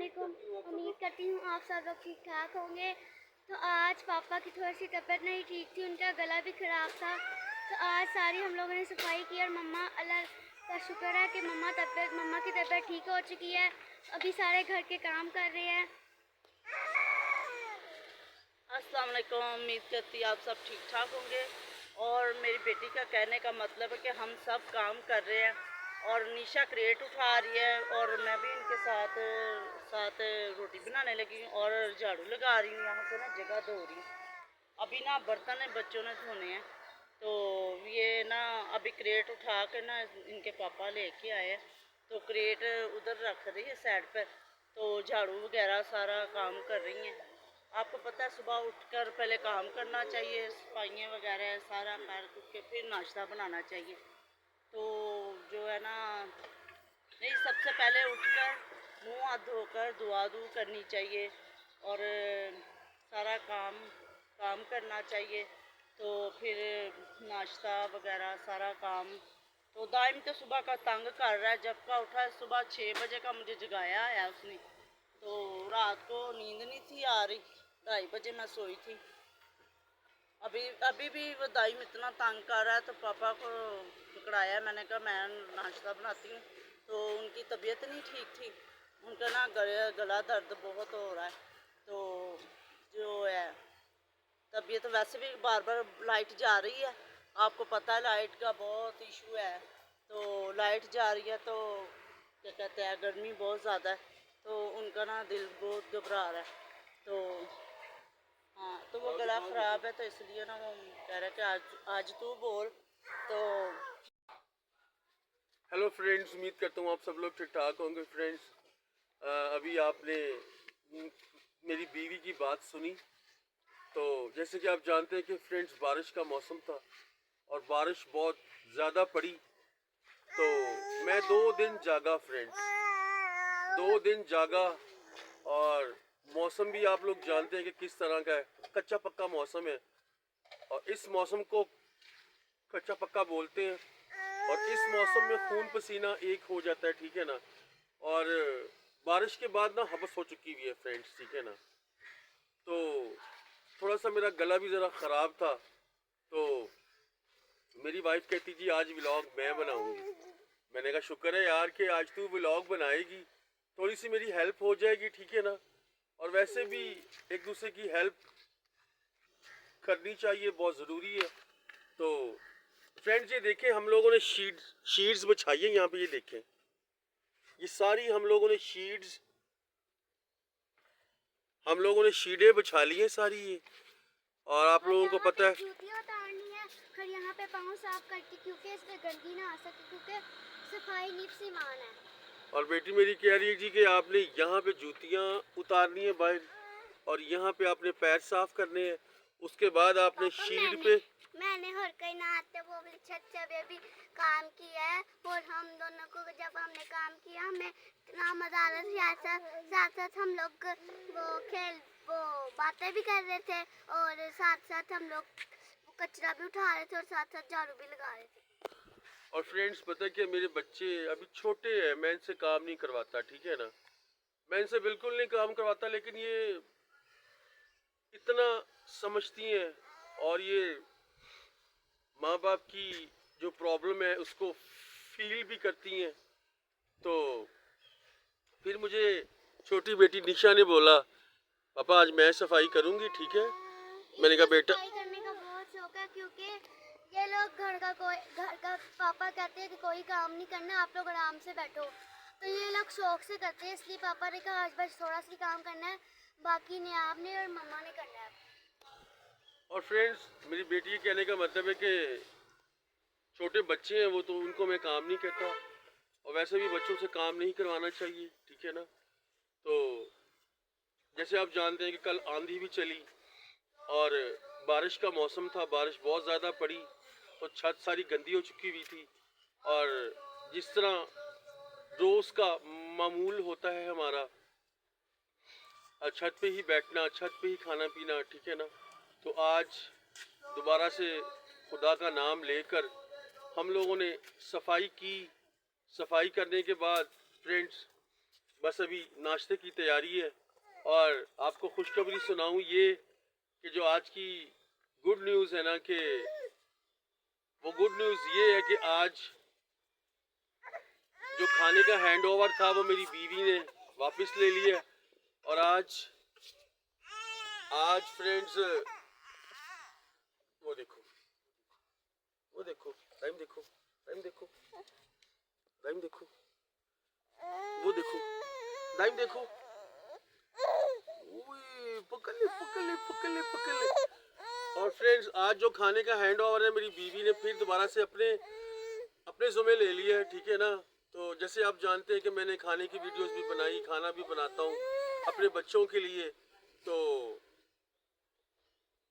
वालेकुम। उम्मीद करती हूँ आप सब लोग ठीक ठाक होंगे। तो आज पापा की थोड़ी सी तबीयत नहीं ठीक थी, उनका गला भी ख़राब था। तो आज सारी हम लोगों ने सफाई की और मम्मा, अल्लाह का शुक्र है कि मम्मा की तबीयत ठीक हो चुकी है। अभी सारे घर के काम कर रहे हैं। अस्सलाम वालेकुम। उम्मीद करती आप सब ठीक ठाक होंगे। और मेरी बेटी का कहने का मतलब है कि हम सब काम कर रहे हैं और निशा क्रेट उठा रही है और मैं भी इनके साथ साथ रोटी बनाने लगी हूँ और झाड़ू लगा रही हूँ। यहाँ से ना जगह धो रही हूँ। अभी ना बर्तन बच्चों ने धोने हैं, तो ये ना अभी क्रेट उठा कर ना इनके पापा लेके आए हैं, तो क्रेट उधर रख रही है साइड पर, तो झाड़ू वगैरह सारा काम कर रही हैं। आपको पता है सुबह उठकर पहले काम करना चाहिए, सफाइयाँ वगैरह सारा कर के फिर नाश्ता बनाना चाहिए। तो जो है ना, नहीं, सबसे पहले उठकर मुंह हाथ धोकर दुआ दू करनी चाहिए और सारा काम करना चाहिए। तो फिर नाश्ता वगैरह सारा काम। तो दाइम तो सुबह का तंग कर रहा है, जब का उठा है सुबह 6 बजे का मुझे जगाया है उसने। तो रात को नींद नहीं थी आ रही, 2:30 बजे मैं सोई थी। अभी अभी भी वो दाइम इतना तंग कर रहा है, तो पापा को पकड़ाया। मैंने कहा मैं नाश्ता बनाती हूँ। तो उनकी तबीयत नहीं ठीक थी, उनका ना गला दर्द बहुत हो रहा है। तो जो है तबीयत, वैसे भी बार बार लाइट जा रही है, आपको पता है लाइट का बहुत इशू है। तो लाइट जा रही है तो क्या कहते हैं, गर्मी बहुत ज़्यादा है, तो उनका ना दिल बहुत घबरा रहा है। तो हाँ, तो वो गला ख़राब है, तो इसलिए ना वो कह रहा है कि आज तू बोल। तो हेलो फ्रेंड्स, उम्मीद करता हूँ आप सब लोग ठीक ठाक होंगे। फ्रेंड्स, अभी आपने मेरी बीवी की बात सुनी। तो जैसे कि आप जानते हैं कि फ्रेंड्स बारिश का मौसम था और बारिश बहुत ज़्यादा पड़ी। तो मैं 2 दिन जागा फ्रेंड्स, 2 दिन जागा। और मौसम भी आप लोग जानते हैं कि किस तरह का है, कच्चा पक्का मौसम है। और इस मौसम को कच्चा पक्का बोलते हैं। और इस मौसम में खून पसीना एक हो जाता है, ठीक है ना। और बारिश के बाद ना हबस हो चुकी हुई है फ्रेंड्स, ठीक है ना। तो थोड़ा सा मेरा गला भी ज़रा ख़राब था, तो मेरी वाइफ कहती जी आज व्लॉग मैं बनाऊंगी। मैंने कहा शुक्र है यार कि आज तू व्लॉग बनाएगी, थोड़ी सी मेरी हेल्प हो जाएगी, ठीक है ना। और वैसे भी एक दूसरे की हेल्प करनी चाहिए, बहुत ज़रूरी है। तो फ्रेंड्स ये देखें, हम लोगों ने शीट्स बिछाई है यहाँ पे, ये देखें, ये सारी हम लोगों ने शीटें बिछा ली हैं सारी ये। और आप लोगों को पता है जूतियाँ उतारनी है, फिर यहाँ पे पाँव साफ करके, क्योंकि इसमें गंदगी ना आ सके, क्योंकि सफाई निफ्स ईमान है। और बेटी मेरी कह रही है जी कि आपने यहाँ पे जूतियाँ उतारनी है बाहर, और यहाँ पे आपने पैर साफ करने हैं, उसके बाद आपने शीट पे मैंने हर कहीं नहाते वो वाली छत से भी काम किया है। और हम दोनों को जब हमने काम किया हमें इतना मजा आ रहा था। साथ साथ हम लोग वो बातें भी कर रहे थे और साथ साथ हम लोग कचरा भी उठा रहे थे और साथ साथ झाड़ू भी लगा रहे थे। और फ्रेंड्स पता है कि मेरे बच्चे अभी छोटे हैं, मैं इनसे काम नहीं करवाता, ठीक है ना। मैं इनसे बिल्कुल नहीं काम करवाता, लेकिन ये इतना समझती हैं और ये माँ बाप की जो प्रॉब्लम है उसको फील भी करती हैं। तो फिर मुझे छोटी बेटी निशा ने बोला पापा आज मैं सफाई करूँगी, ठीक है। मैंने कहा बेटा, सफाई करने का बहुत शौक है, क्योंकि ये लोग घर का पापा कहते हैं कि कोई काम नहीं करना, आप लोग आराम से बैठो। तो ये लोग शौक से करते हैं, इसलिए पापा ने कहा आज बस थोड़ा सा काम करना है, बाकी ने आपने और मम्मा ने करना है। और फ्रेंड्स मेरी बेटी के कहने का मतलब है कि छोटे बच्चे हैं वो, तो उनको मैं काम नहीं कहता, और वैसे भी बच्चों से काम नहीं करवाना चाहिए, ठीक है ना। तो जैसे आप जानते हैं कि कल आंधी भी चली और बारिश का मौसम था, बारिश बहुत ज़्यादा पड़ी, तो छत सारी गंदी हो चुकी हुई थी। और जिस तरह रोज़ का मामूल होता है हमारा, छत पे ही बैठना, छत पे ही खाना पीना, ठीक है ना। तो आज दोबारा से खुदा का नाम लेकर हम लोगों ने सफाई की। सफाई करने के बाद फ्रेंड्स बस अभी नाश्ते की तैयारी है। और आपको खुशखबरी सुनाऊं ये कि जो आज की गुड न्यूज़ है ना, कि वो गुड न्यूज़ ये है कि आज जो खाने का हैंड ओवर था वो मेरी बीवी ने वापस ले लिया। और आज आज फ्रेंड्स वो देखो, वो देखो, टाइम देखो, टाइम देखो, टाइम देखो, वो देखो, टाइम देखो। ओए, पकड़ ले, पकड़ ले, पकड़ ले, पकड़ ले। और फ्रेंड्स आज जो खाने का हैंड ओवर है मेरी बीवी ने फिर दोबारा से अपने अपने ज़ुम्मे ले लिया है, ठीक है ना। तो जैसे आप जानते हैं कि मैंने खाने की वीडियोस भी बनाई, खाना भी बनाता हूँ अपने बच्चों के लिए। तो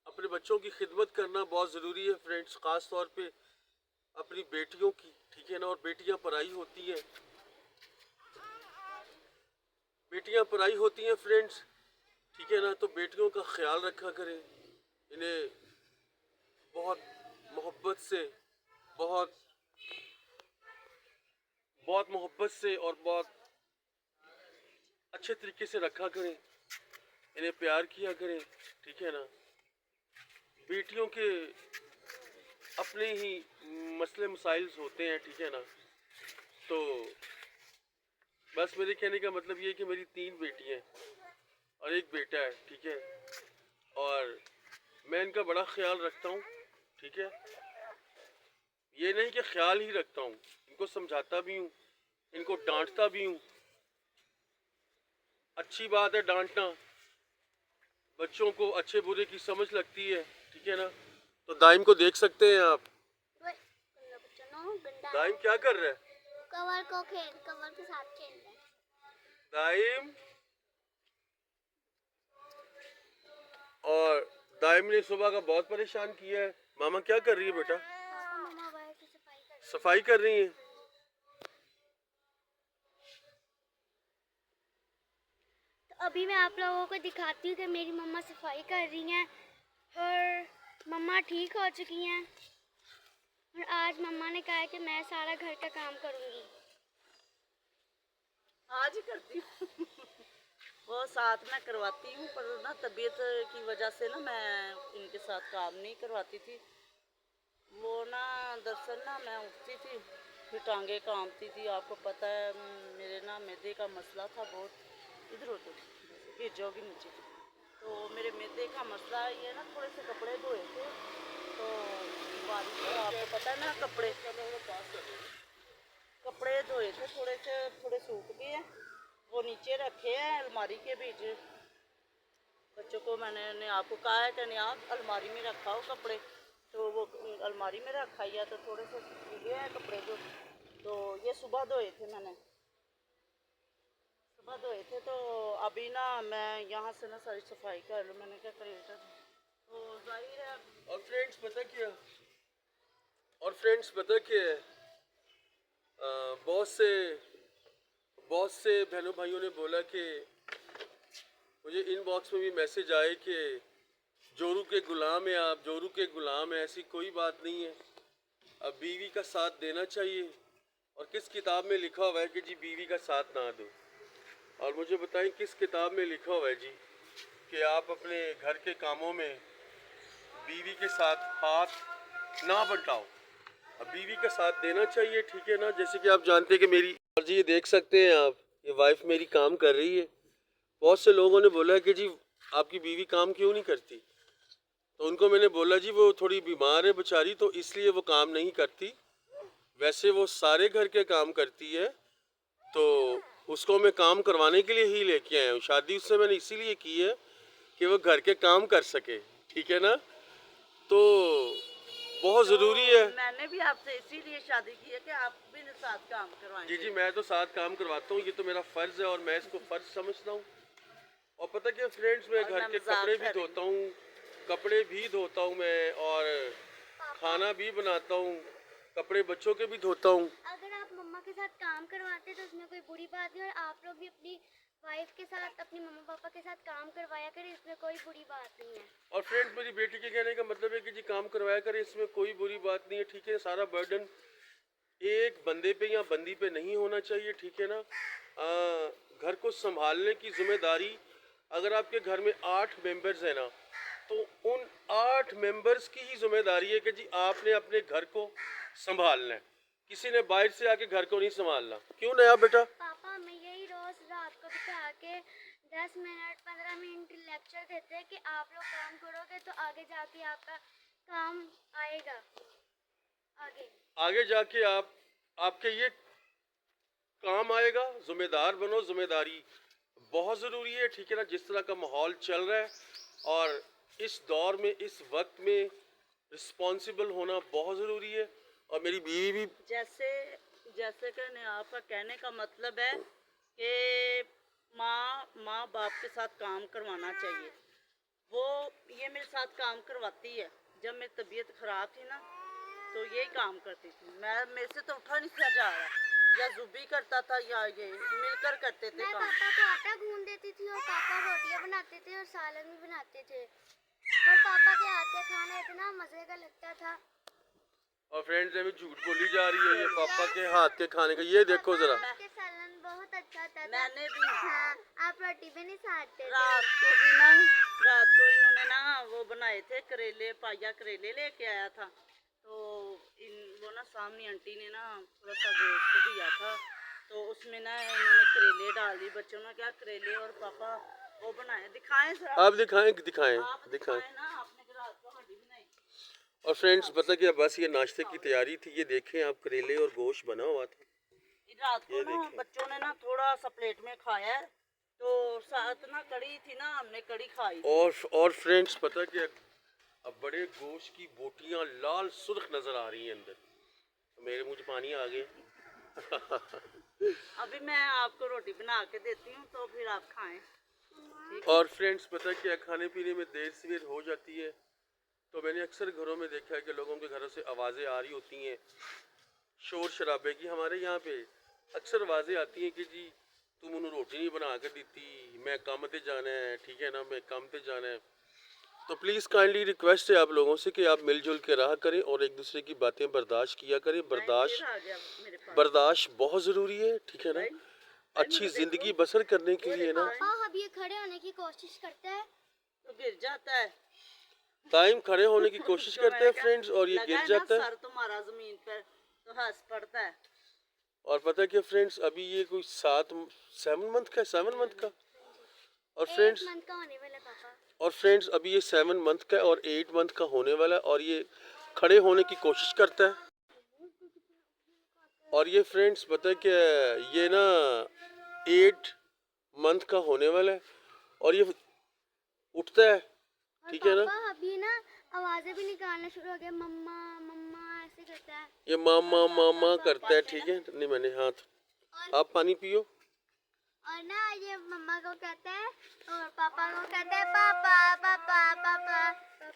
अपने बच्चों की खिदमत करना बहुत ज़रूरी है फ्रेंड्स, ख़ास तौर पे अपनी बेटियों की, ठीक है ना। और बेटियां पराई होती हैं, बेटियां पराई होती हैं फ्रेंड्स, ठीक है ना। तो बेटियों का ख्याल रखा करें, इन्हें बहुत मोहब्बत से, बहुत बहुत मोहब्बत से और बहुत अच्छे तरीके से रखा करें, इन्हें प्यार किया करें, ठीक है ना। बेटियों के अपने ही मसले मसाइल होते हैं, ठीक है ना। तो बस मेरे कहने का मतलब ये है कि मेरी 3 बेटियां और 1 बेटा है, ठीक है। और मैं इनका बड़ा ख्याल रखता हूँ, ठीक है। ये नहीं कि ख्याल ही रखता हूँ, इनको समझाता भी हूँ, इनको डांटता भी हूँ। अच्छी बात है डांटना, बच्चों को अच्छे बुरे की समझ लगती है, ठीक है ना। तो दाइम को देख सकते हैं आप, दाइम क्या कर रहा है, कवर के साथ खेल रहे हैं। दाइम। और दाइम ने सुबह का बहुत परेशान किया है। मामा क्या कर रही है बेटा, मम्मा बाहर की सफाई कर रही है। तो अभी मैं आप लोगों को दिखाती हूँ कि मेरी मम्मा सफाई कर रही हैं और मम्मा ठीक हो चुकी हैं। और आज मम्मा ने कहा है कि मैं सारा घर का काम करूँगी। आज ही करती हूँ वो साथ में करवाती हूँ, पर ना तबीयत की वजह से ना मैं इनके साथ काम नहीं करवाती थी। वो ना दरअसल ना मैं उठती थी फिर टांगे कांपती थी। आपको पता है मेरे ना मैदे का मसला था बहुत, इधर होते गिर जाओगी नीचे। तो मेरे मैदे का मसला ये ना, थोड़े से कपड़े धोए थे तो बारिश का आपको पता है ना, कपड़े धोए थे थोड़े से, थोड़े सूख गए हैं, वो नीचे रखे हैं अलमारी के बीच। बच्चों को मैंने आपको कहा है कि नहीं आप अलमारी में रखा हो कपड़े, तो वो अलमारी में रखा ही है। तो थोड़े से भीगे हैं कपड़े जो, तो ये सुबह धोए थे, मैंने सुबह धोए थे। तो अभी ना मैं यहाँ से ना सारी सफाई कर लूँ, मैंने क्या करेगा तो जाहिर है। और फ्रेंड्स पता क्या, और फ्रेंड्स पता क्या है, बहुत से बहनों भाइयों ने बोला कि मुझे इनबॉक्स में भी मैसेज आए कि जोरू के गुलाम है आप, जोरू के गुलाम है। ऐसी कोई बात नहीं है, अब बीवी का साथ देना चाहिए। और किस किताब में लिखा हुआ है कि जी बीवी का साथ ना दो। और मुझे बताएं किस किताब में लिखा हुआ है जी कि आप अपने घर के कामों में बीवी के साथ हाथ ना बंटाओ। अब बीवी का साथ देना चाहिए, ठीक है ना। जैसे कि आप जानते हैं कि मेरी, और जी ये देख सकते हैं आप, ये वाइफ मेरी काम कर रही है। बहुत से लोगों ने बोला कि जी आपकी बीवी काम क्यों नहीं करती, तो उनको मैंने बोला जी वो थोड़ी बीमार है बेचारी, तो इसलिए वो काम नहीं करती। वैसे वो सारे घर के काम करती है, तो उसको मैं काम करवाने के लिए ही लेके आया हूँ। शादी उससे मैंने इसीलिए की है कि वो घर के काम कर सके, ठीक है ना। तो बहुत ज़रूरी है। मैंने भी आपसे इसीलिए शादी की है कि आप भी साथ काम करवाएंगे। जी मैं तो साथ काम करवाता हूँ, ये तो मेरा फ़र्ज़ है और मैं इसको फ़र्ज़ समझता हूँ। और पता क्या फ्रेंड्स, मैं घर के कपड़े भी धोता हूँ, कपड़े भी धोता हूँ मैं, और खाना भी बनाता हूँ, कपड़े बच्चों के भी धोता हूँ। अगर आप मम्मा के साथ काम करवाते तो उसमें कोई बुरी बात नहीं, और आप लोग भी अपनी वाइफ के साथ, अपनी मम्मा पापा के साथ काम करवाया करें, इसमें कोई बुरी बात नहीं है। और फ्रेंड्स मेरी बेटी के कहने का मतलब है कि जी काम करवाया करें, इसमें कोई बुरी बात नहीं है, ठीक है। सारा बर्डन एक बंदे पे या बंदी पे नहीं होना चाहिए, ठीक है ना। घर को संभालने की जिम्मेदारी, अगर आपके घर में 8 मेंबर्स हैं ना, तो उन 8 मेंबर्स की ही जिम्मेदारी है कि जी आपने अपने घर को संभालना है। किसी ने बाहर से आके घर को नहीं संभालना। क्यों नया बेटा? पापा हमें यही रोज रात को बिठा के 10 मिनट 15 मिनट लेक्चर देते हैं कि आप लोग काम करोगे तो आगे जाके आपका काम आएगा। आगे जाके आपके ये काम आएगा। जिम्मेदार बनो, जिम्मेदारी बहुत ज़रूरी है, ठीक है ना। जिस तरह का माहौल चल रहा है और इस दौर में, इस वक्त में रिस्पॉन्सिबल होना बहुत ज़रूरी है। और मेरी बीवी भी जैसे कि आपका कहने का मतलब है कि माँ बाप के साथ काम करवाना चाहिए। वो ये मेरे साथ काम करवाती है। जब मेरी तबीयत ख़राब थी ना तो यही काम करती थी। मेरे से तो उठा नहीं था जा रहा, या जुबी करता था या ये मिलकर करते थे मैं काम। पापा को आटा गूंद देती थी और पापा रोटियां बनाते थे और सालन भी बनाते थे और पापा के हाथ का खाना इतना मज़े का लगता था। और फ्रेंड्स अभी झूठ बोली जा रही है ये पापा के हाथ के खाने का। ये देखो ज़रा, आपके सालन बहुत अच्छा था। मैंने भी हाँ, आप रोटी भी नहीं खाते थे। रात को इन्होंने ना वो बनाए थे करेले, पाया करेले लेके आया था। तो वो ना सामने आंटी ने ना थोड़ा सा गोश्त दिया था, तो उसमें ना इन्होंने करेले डाल दी। बच्चों ने क्या करेले और पापा वो बनाए। दिखाएं सर, आप दिखाएं आप दिखाएं। ना, आपने रात को हड्डी बनाई। और फ्रेंड्स पता क्या, बस ये नाश्ते की तैयारी थी। ये देखें आप, करेले और गोश्त बना हुआ था। रात को ना बच्चों ने ना थोड़ा सा प्लेट में खाया है, तो साथ ना कड़ी थी ना, हमने कड़ी खाई। और फ्रेंड्स पता क्या, अब बड़े गोश्त की बोटियां लाल सुर्ख नजर आ रही हैं अंदर। मेरे मुंह में पानी आ गया। अभी मैं आपको रोटी बना के देती हूँ तो फिर आप खाएं। और फ्रेंड्स पता क्या, खाने पीने में देर सवेर हो जाती है, तो मैंने अक्सर घरों में देखा है कि लोगों के घरों से आवाज़ें आ रही होती हैं शोर शराबे की। हमारे यहाँ पे अक्सर आवाज़ें आती हैं कि जी तुम उन्हें रोटी नहीं बना के देती, मैं काम पे जाना है, ठीक है ना, मैं काम पे जाना है। तो प्लीज़ काइंडली रिक्वेस्ट है आप लोगों से कि आप मिलजुल के रहा करें और एक दूसरे की बातें बर्दाश्त किया करें। बर्दाश्त बहुत ज़रूरी है, ठीक है ना, अच्छी ज़िंदगी बसर करने के लिए ना। पापा अब ये खड़े होने की कोशिश करते हैं तो गिर जाता है। टाइम खड़े होने की कोशिश करते हैं फ्रेंड्स और ये गिर जाता है। सर तुम्हारा जमीन पर तो हंस पड़ता है। और पता है क्या फ्रेंड्स, अभी ये कोई 7 मंथ का और फ्रेंड्स 8 मंथ का होने वाला पापा। और फ्रेंड्स अभी ये 7 मंथ का और 8 मंथ का होने वाला है और ये खड़े होने की कोशिश करता है। और ये फ्रेंड्स पता है क्या, ये ना 8 मंथ का होने वाला है और ये उठता है, ठीक है ना। पापा अभी ना आवाजें भी निकालना शुरू हो गया, मम्मा मम्मा ऐसे करता है। ये मामा मामा करता है, ठीक है। नहीं मैंने हाथ, आप पानी पियो। और ना ये मम्मा को कहता है और पापा को कहता है पापा पापा पापा,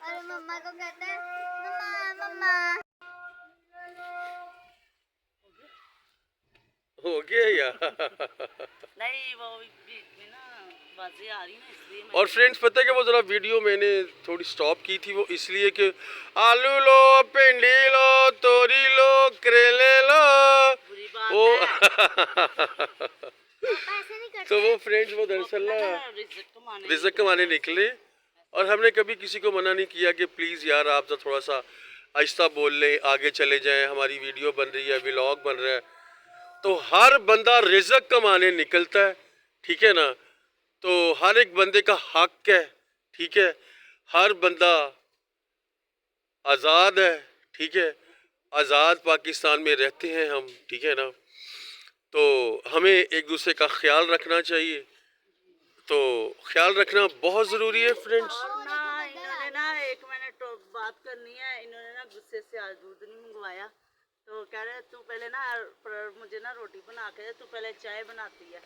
और मम्मा को कहता है मम्मा मम्मा। हो गया यार। नहीं वो बीच में ना बातें आ रही ना, इसलिए और फ्रेंड्स पता है कि वो ज़रा वीडियो मैंने थोड़ी स्टॉप की थी, वो इसलिए कि आलू लो, भिंडी लो, तोरी लो, करेले लो, बुरी बात वो पापा ऐसे नहीं करते। तो वो फ्रेंड्स वो दरअसल ना रिज़्क़ कमाने निकले और हमने कभी किसी को मना नहीं किया कि प्लीज़ यार आप तो थोड़ा सा आहिस्ता बोल लें, आगे चले जाएं, हमारी वीडियो बन रही है, व्लॉग बन रहा है। तो हर बंदा रिज़्क़ कमाने निकलता है, ठीक है ना। तो हर एक बंदे का हक है, ठीक है, हर बंदा आज़ाद है, ठीक है, आज़ाद पाकिस्तान में रहते हैं हम, ठीक है ना। तो हमें एक दूसरे का ख्याल रखना चाहिए, तो ख्याल रखना बहुत ज़रूरी है फ्रेंड्स। और ना इन्होंने ना 1 मिनट बात करनी है। इन्होंने ना गुस्से से आज दूध नहीं मंगवाया, तो कह रहे तू पहले ना मुझे ना रोटी बना के दे, तू पहले चाय बनाती है।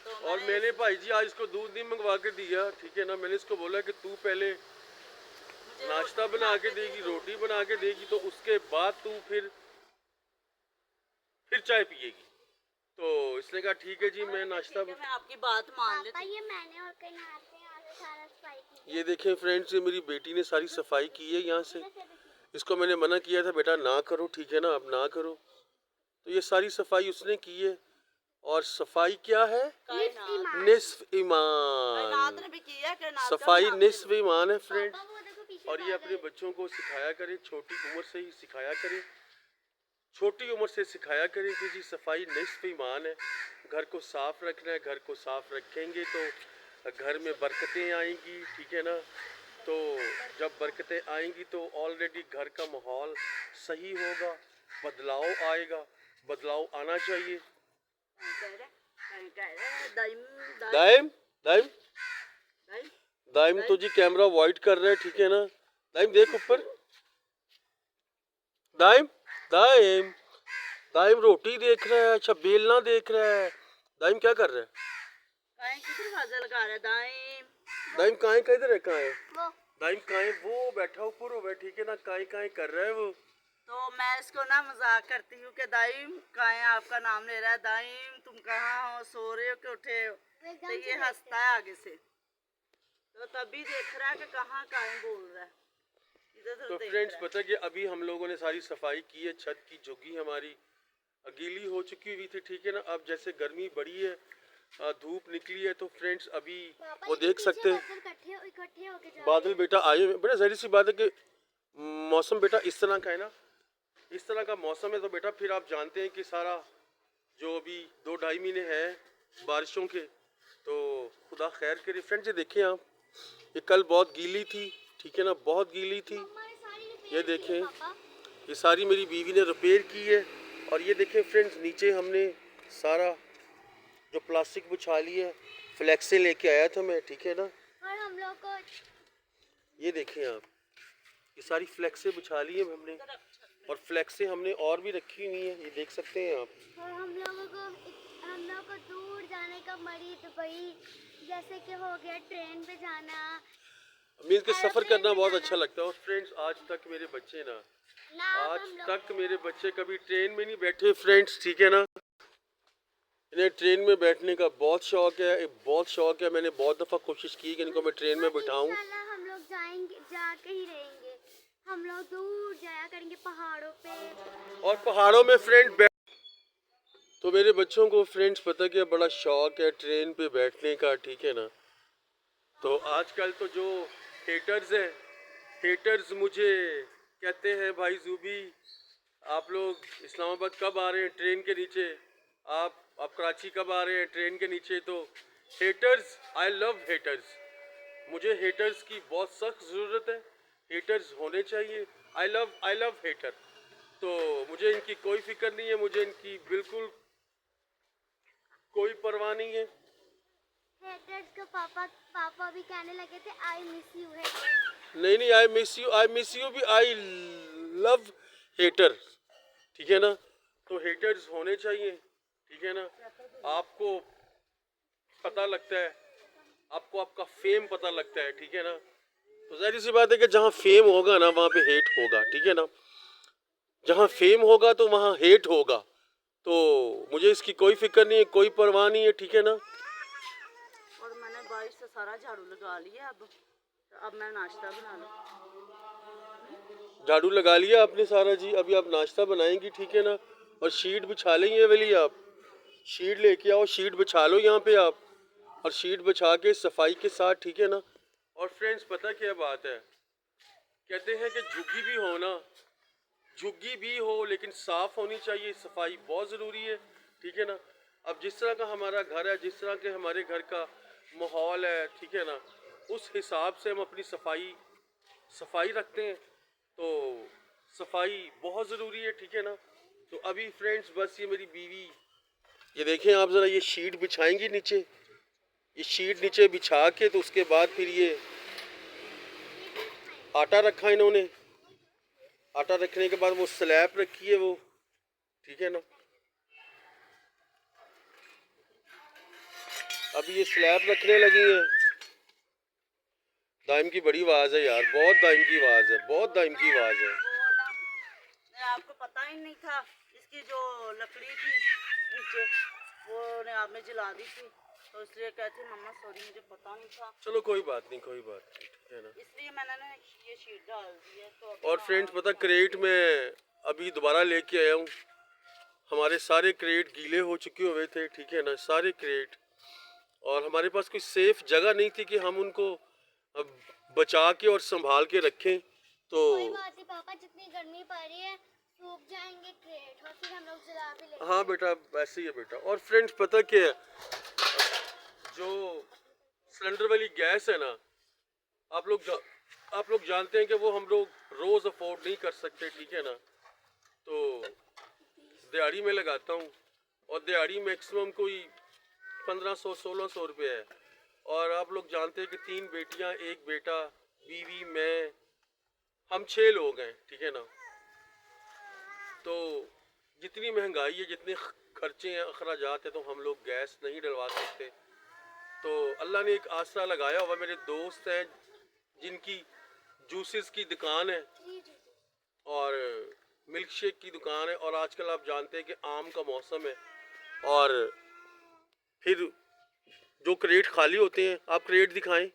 तो और मैंने भाई जी आज इसको दूध नहीं मंगवा के दिया, ठीक है ना। मैंने इसको बोला कि तू पहले नाश्ता बना के देगी, रोटी बना के देगी, तो उसके बाद तू फिर चाय पिएगी। तो इसने कहा ठीक है जी, मैं नाश्ता मैं आपकी बात मान लेती पापा ये मैंने और कहीं नहाते हैं आगे सारा सफाई की। ये देखें फ्रेंड्स, ये मेरी बेटी ने सारी सफाई की है यहाँ से। इसको मैंने मना किया था बेटा ना करो, ठीक है ना, अब ना करो। तो ये सारी सफाई उसने की है और सफाई क्या है? कायनात निस्फ ईमान। कायनात ने भी किया, कायनात का सफाई नाम निस्फ ले लो। ईमान है फ्रेंड्स। पापा वो देखो पीछे और ये अपने बादल। बच्चों को सिखाया करें, छोटी उम्र से ही सिखाया करें, छोटी उम्र से सिखाया करें कि जी सफाई निस्फ ईमान है। घर को साफ रखना है, घर को साफ रखेंगे तो घर में बरकतें आएंगी, ठीक है ना। तो जब बरकतें आएंगी तो ऑलरेडी घर का माहौल सही होगा, बदलाव आएगा, बदलाव आना चाहिए। दाइम दाइम दाइम दाइम दाइम तो जी कैमरा अवॉइड कर रहा है, ठीक है ना। दाइम देख ऊपर, दाइम दाइम दाइम रोटी देख रहा है, अच्छा बेलना देख रहा है। दाइम क्या कर रहा है? काहे किधर आवाज़ लगा रहा है दाइम? दाइम काहे का इधर है, कहाँ है वो दाइम? काहे वो बैठा ऊपर हो, ठीक है ना, काहे काहे कर रहा है वो। तो मैं इसको ना मजाक करती हूँ कि दाइम काहे आपका नाम ले रहा है, दाइम तुम कहाँ हो, सो रहे हो कि उठे हो? तो ये हंसता है आगे से, तो तभी देख रहा है कि कहाँ काहे बोल रहा है, इधर तो देख फ्रेंड्स रहा है। पता है कि अभी हम लोगों ने सारी सफाई की है, छत की झुग्गी हमारी गीली हो चुकी हुई थी, ठीक है ना। अब जैसे गर्मी बढ़ी है, धूप निकली है, तो फ्रेंड्स अभी पापा वो ये देख पीछे सकते हैं इकट्ठे होके जा बादल बेटा आए हुए हैं। बड़ा जाहिर सी बात है कि मौसम बेटा इस तरह का है ना, इस तरह का मौसम है, तो बेटा फिर आप जानते हैं कि सारा जो अभी 2-2.5 महीने हैं बारिशों के, तो खुदा खैर करे। फ्रेंड्स ये देखें आप, ये कल बहुत गीली थी, ठीक है ना, बहुत गीली थी। हमारे सारी ये रिपेयर की है, देखें, पापा। ये सारी मेरी बीवी ने रिपेयर की है। और ये देखें फ्रेंड्स, नीचे हमने सारा जो प्लास्टिक बिछा ली है, फ्लैक्सें लेके आया था मैं, ठीक है ना। और हम लोग को ये देखें आप, ये सारी फ्लैक्सें बिछा ली है हमने, और फ्लैक्सें हमने और भी रखी हुई हैं, ये देख सकते हैं आप। और हम लोगों को दूर जाने का मरी दुबई जैसे कि हो गया, ट्रेन पे जाना मीन्स के सफ़र एरोप्लेन करना में बहुत जाना। अच्छा लगता है। और फ्रेंड्स आज तक मेरे बच्चे ना, अब आज हम लोग तक मेरे बच्चे कभी ट्रेन में नहीं बैठे फ्रेंड्स, ठीक है ना। इन्हें ट्रेन में बैठने का बहुत शौक है, एक बहुत शौक है। मैंने बहुत दफ़ा कोशिश की कि इनको मैं ट्रेन में बिठाऊं। इंशाल्लाह हम लोग जाएंगे, जाके ही रहेंगे। हम लोग दूर जाया करेंगे पहाड़ों पे। और पहाड़ों में फ्रेंड तो मेरे बच्चों को फ्रेंड्स पता क्या बड़ा शौक है ट्रेन पे बैठने का, ठीक है ना। तो आजकल तो जो हेटर्स हैं, हेटर्स मुझे कहते हैं भाई जूबी आप लोग इस्लामाबाद कब आ रहे हैं ट्रेन के नीचे, आप कराची कब आ रहे हैं ट्रेन के नीचे। तो हेटर्स, आई लव हेटर्स, मुझे हेटर्स की बहुत सख्त ज़रूरत है, हेटर्स होने चाहिए। I love hater. तो मुझे इनकी कोई फिक्र नहीं है, मुझे इनकी बिल्कुल कोई परवाह नहीं है। हेटर्स को पापा भी कहने लगे थे आई मिस यू है। नहीं नहीं, आई मिस यू भी, आई लव हेटर, ठीक है ना। तो हेटर्स होने चाहिए, ठीक है ना। आपको पता लगता है, आपको आपका फेम पता लगता है, ठीक है ना। तो जाहिर सी बात है कि जहाँ फेम होगा ना वहाँ पे हेट होगा, ठीक है ना। जहाँ फेम होगा तो वहाँ हेट होगा। तो मुझे इसकी कोई फिक्र नहीं है, कोई परवाह नहीं है, ठीक है ना। और मैंने बारिश से सारा झाड़ू लगा लिया, अब मैं नाश्ता बना लूँ। झाड़ू लगा लिया आपने सारा जी, अभी आप नाश्ता बनाएंगी, ठीक है ना। और शीट बिछा लेंगे ये वाली, आप शीट लेके आओ, शीट बिछा लो यहाँ पे आप, और शीट बिछा के सफाई के साथ, ठीक है ना। और फ्रेंड्स पता क्या बात है, कहते हैं कि झुग्गी भी हो ना, झुग्गी भी हो लेकिन साफ होनी चाहिए, सफाई बहुत ज़रूरी है, ठीक है ना। अब जिस तरह का हमारा घर है, जिस तरह के हमारे घर का माहौल है, ठीक है ना, उस हिसाब से हम अपनी सफाई रखते हैं। तो सफाई बहुत ज़रूरी है, ठीक है ना। तो अभी फ्रेंड्स बस ये मेरी बीवी, ये देखें आप ज़रा, ये शीट बिछाएंगी नीचे, ये शीट नीचे बिछा के तो उसके बाद फिर ये आटा रखा इन्होंने, आटा रखने के बाद वो स्लैब रखी है वो, ठीक है ना। अभी ये स्लैब रखने लगी है। दाइम की बड़ी आवाज़ है यार, बहुत दाइम की आवाज़ है, बहुत दाइम की आवाज़ है। वो ना आपको पता ही नहीं था, इसकी जो लकड़ी थी नीचे वो ने आप में जला दी थी, तो इसलिए कहती मम्मा सॉरी मुझे पता नहीं था, चलो कोई बात नहीं, कोई बात नहीं, ठीक है ना। इसलिए मैंने ना ये शीट डाल दी है। तो और फ्रेंड्स पता क्रेट में अभी दोबारा लेके आया हूँ, हमारे सारे क्रेट गीले हो चुके हुए थे, ठीक है ना, सारे क्रेट। और हमारे पास कोई सेफ जगह नहीं थी कि हम उनको अब बचा के और संभाल के रखें। तो कोई बात नहीं पापा, जितनी गर्मी पड़ रही है सूख जाएंगे क्रेट और फिर हम लोग जला भी लेंगे। हाँ बेटा, वैसे ही है बेटा। और फ्रेंड्स पता क्या है, जो सिलेंडर वाली गैस है ना, आप लोग जानते हैं कि वो हम लोग रोज़ अफोर्ड नहीं कर सकते, ठीक है ना। तो दिहाड़ी में लगाता हूँ और दिहाड़ी मैक्सिमम कोई 1500-1600 रुपये है। और आप लोग जानते हैं कि 3 बेटियां, 1 बेटा, बीवी, मैं, हम 6 लोग हैं, ठीक है ना। तो जितनी महंगाई है, जितने खर्चे हैं, अखराजात हैं, तो हम लोग गैस नहीं डलवा सकते। तो अल्लाह ने एक आसरा लगाया हुआ। मेरे दोस्त हैं जिनकी जूसेस की दुकान है और मिल्क शेक की दुकान है, और आजकल आप जानते हैं कि आम का मौसम है। और फिर जो क्रेट खाली होते हैं, आप क्रेट दिखाएं,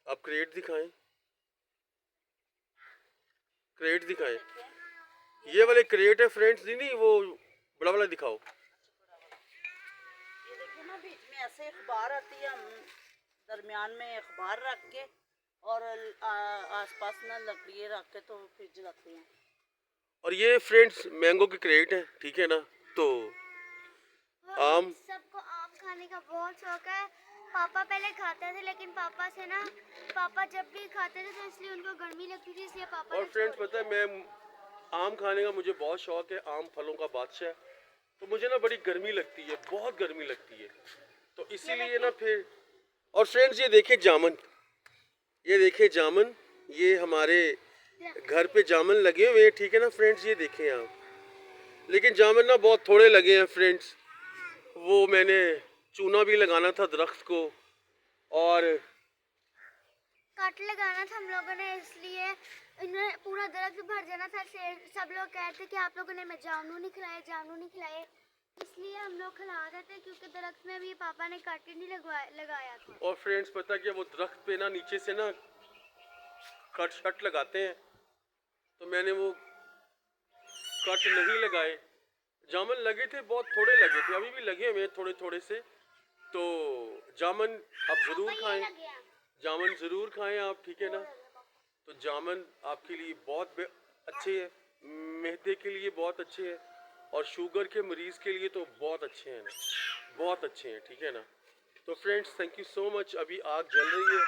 आप क्रेट दिखाएं, क्रेट दिखाएं। ये वाले क्रेट है फ्रेंड्स, नहीं वो बड़ा वाला दिखाओ। ये देखिए ना, बीच में ऐसे अखबार आती है, हम दरमियान में अखबार रख के और आसपास ना लकड़ी रख के तो फिर जलाते हैं। और ये फ्रेंड्स मैंगो के क्रेट है, ठीक है ना। तो आम, सबको आम खाने का बहुत शौक है। पापा पहले खाते थे, लेकिन पापा जब भी खाते थे तो इसलिए उनको गर्मी लगती थी, इसलिए पापा और ने फ्रेंड्स छोड़ पता है, मैं आम खाने का मुझे बहुत शौक है, आम फलों का बादशाह। तो मुझे ना बड़ी गर्मी लगती है, बहुत गर्मी लगती है, तो इसीलिए ना फिर। और फ्रेंड्स ये देखिए जामुन, ये देखिए जामुन, ये हमारे घर पे जामुन लगे हुए हैं, ठीक है ना फ्रेंड्स, ये देखें आप। लेकिन जामुन ना बहुत थोड़े लगे हैं फ्रेंड्स। वो मैंने चूना भी लगाना था दरख्त को, और काट लगाना था हम लोगों ने, इसलिए इन्हें पूरा दरख्त भर जाना था। सब लोग कहते कि आप लोगों ने हमें जामुन नहीं खिलाए, जामुन नहीं खिलाए, इसलिए हम लोग खिला रहे थे, क्योंकि दरख्त में भी पापा ने काटे नहीं लगाया था। और फ्रेंड्स पता क्या, वो दरख्त पे ना नीचे से ना कट शट लगाते हैं, तो मैंने वो कट नहीं लगाए। जामुन लगे थे, बहुत थोड़े लगे थे, अभी भी लगे हुए हैं थोड़े थोड़े से। तो जामुन आप ज़रूर खाएं, जामुन ज़रूर खाएं आप, ठीक है ना। तो जामुन आपके लिए बहुत अच्छे हैं, मैदे के लिए बहुत अच्छे हैं, और शुगर के मरीज़ के लिए तो बहुत अच्छे हैं ना, बहुत अच्छे हैं, ठीक है ना। तो friends thank you so much. अभी आग जल रही है,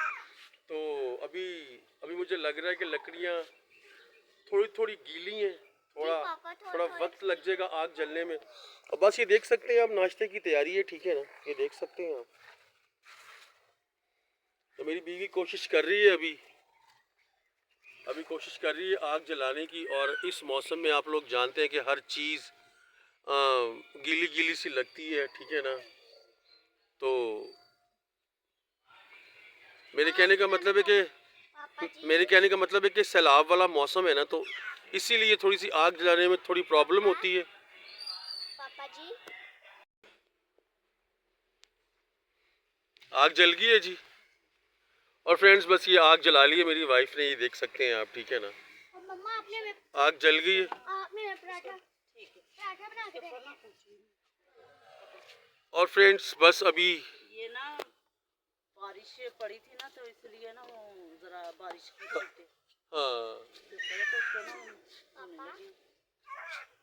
तो अभी अभी मुझे लग रहा है कि लकड़ियाँ थोड़ी थोड़ी गीली हैं, थोड़ा वक्त लग जाएगा आग जलने में। और बस ये देख सकते हैं आप, नाश्ते की तैयारी है, ठीक है ना, ये देख सकते हैं आप। तो मेरी बीवी कोशिश कर रही है अभी कोशिश कर रही है आग जलाने की। और इस मौसम में आप लोग जानते हैं कि हर चीज़ गीली गीली सी लगती है, ठीक है ना। तो मेरे कहने का मतलब है कि सैलाब वाला मौसम है ना, तो इसीलिए थोड़ी सी आग जलाने में थोड़ी प्रॉब्लम होती है। पापा जी, आग जल गई है जी। और फ्रेंड्स बस ये आग जला ली है मेरी वाइफ ने, ये देख सकते हैं आप, ठीक है ना। और मम्मा आपने आग जल गई है। पराठा बना के दे। और फ्रेंड्स बस अभी ये ना बारिश पड़ी थी ना, तो इसलिए ना वो जरा बारिश की चलते हाँ, तो उसको ना होने लगी।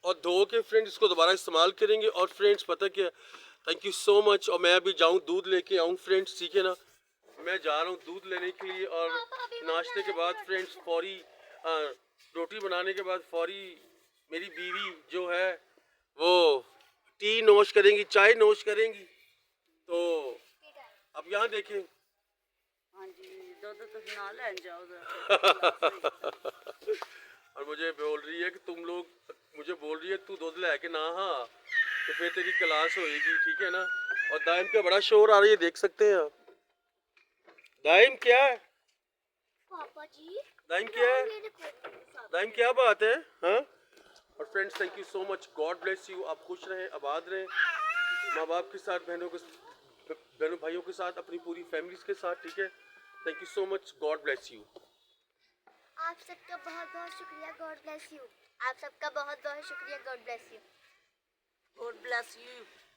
और धो के फ्रेंड्स इसको दोबारा इस्तेमाल करेंगे। और फ्रेंड्स पता क्या, थैंक यू सो मच। और मैं अभी जाऊँ दूध लेके आऊँ फ्रेंड्स, ठीक है ना। मैं जा रहा हूँ दूध लेने के लिए। और नाश्ते के बाद फ्रेंड्स फौरी रोटी बनाने के बाद फौरी मेरी बीवी जो है वो टी नोश करेंगी, चाय नोश करेंगी। तो अब यहाँ देखें, हाँ जी, दूध तो ना ले जाओ जरा। और मुझे बोल रही है कि मुझे बोल रही है तू दूध लेके ना, हाँ तो फिर तेरी क्लास होएगी, ठीक है ना। और दाइम का बड़ा शोर आ रही है, देख सकते हैं आप। दाइम क्या है, पापा जी, दाइम क्या है, दाइम क्या बात है, हाँ। और friends thank you so much, God bless you. आप खुश रहें, आबाद रहें, माँ बाप के साथ, बहनों भाइयों के साथ, अपनी पूरी फैमिली के साथ, ठीक है। Thank you so much, God bless you. आप सबका बहुत बहुत शुक्रिया, गॉड ब्लेस यू। आप सबका बहुत बहुत शुक्रिया, God bless you. God bless you.